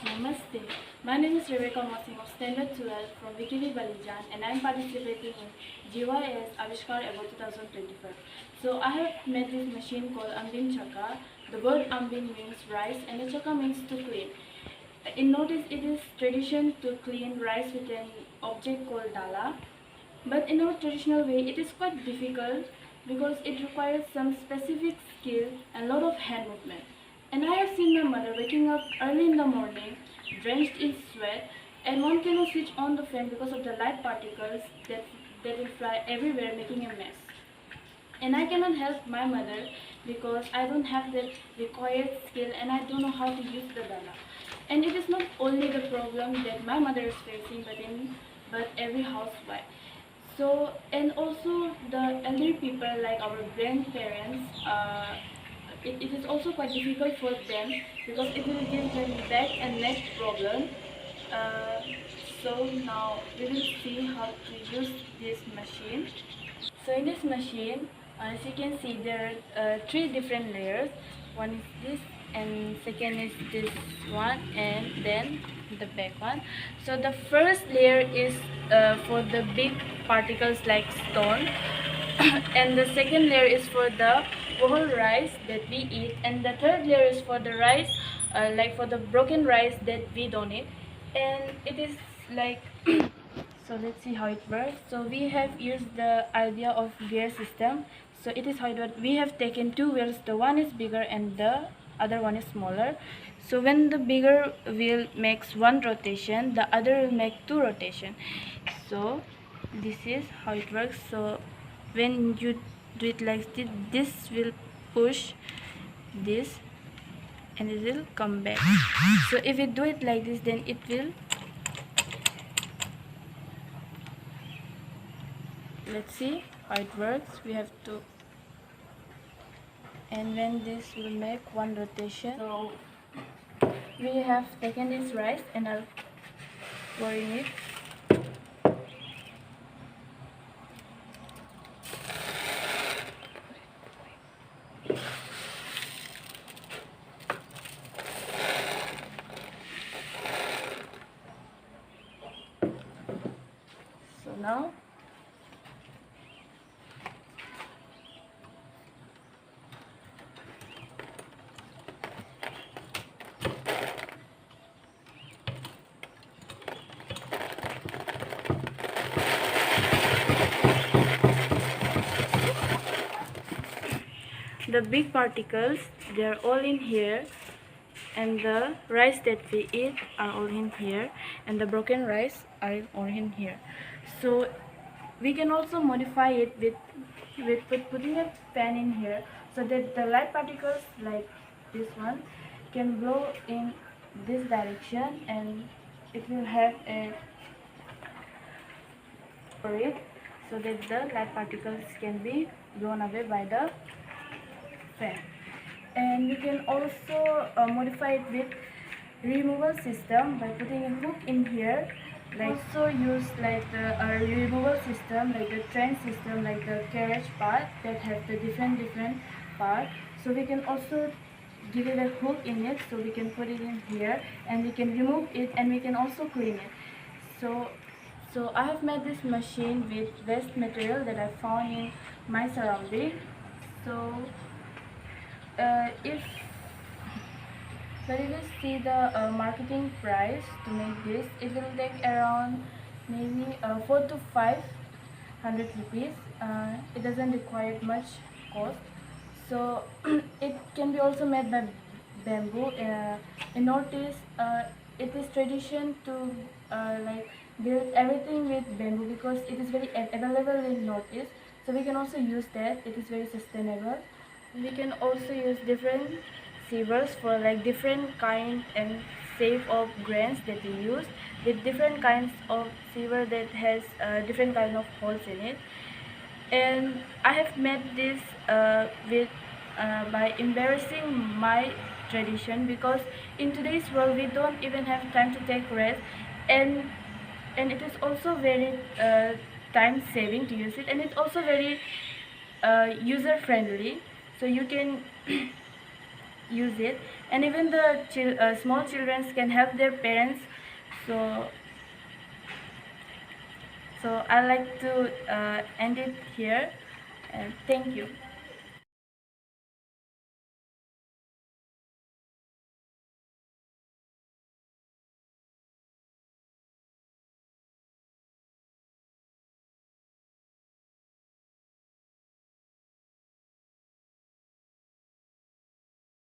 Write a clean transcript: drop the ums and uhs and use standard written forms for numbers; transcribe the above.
Namaste. My name is Vivekananda of Standard 12 from Balijan and I am participating in GYS Avishkar about 2025. So I have made this machine called Ambin Chaka. The word Ambin means rice and the Chaka means to clean. In notice it is tradition to clean rice with an object called dala. But in our traditional way it is quite difficult because it requires some specific skill and lot of hand movement. And I have seen my mother waking up early in the morning, drenched in sweat, and one cannot switch on the fan because of the light particles that will fly everywhere making a mess. And I cannot help my mother because I don't have the required skill and I don't know how to use the dana. And it is not only the problem that my mother is facing but every housewife. So and also the elderly people like our grandparents, it is also quite difficult for them because it will give them back and neck problem. Uh, so now we will see how to use this machine. So in this machine, as you can see, there are three different layers. One is this, and second is this one, and then the back one. So the first layer is for the big particles like stone, and the second layer is for the whole rice that we eat, and the third layer is for the rice, like for the broken rice that we don't eat, and it is like. So let's see how it works. So we have used the idea of gear system. So it is how it works. We have taken two wheels. The one is bigger and the other one is smaller. So when the bigger wheel makes one rotation, the other will make two rotation. So this is how it works. So when you do it like this will push this and it will come back. So if you do it like this, then it will. Let's see how it works. We have to, and when this will make one rotation. So we have taken this rice and I'll pour in it. So now the big particles, they are all in here, and the rice that we eat are all in here, and the broken rice are all in here. So we can also modify it with putting a fan in here so that the light particles like this one can blow in this direction and it will have a for it so that the light particles can be blown away by the fan. And we can also modify it with removal system by putting a hook in here. Like also use like the removal system like the train system, like the carriage part that have the different part. So we can also give it a hook in it, so we can put it in here and we can remove it and we can also clean it. So I have made this machine with waste material that I found in my surrounding. So if you see the marketing price to make this, it will take around maybe 4 to 500 rupees. It doesn't require much cost. So it can be also made by bamboo. In Northeast, it is tradition to like build everything with bamboo because it is very available in Northeast. So we can also use that. It is very sustainable. We can also use different sievers for like different kind and shape of grains that we use, with different kinds of siever that has different kind of holes in it. And I have made this by embarrassing my tradition because in today's world we don't even have time to take rest, and it is also very time saving to use it, and it's also very user friendly. So you can use it, and even the small children can help their parents. So I like to end it here, and thank you.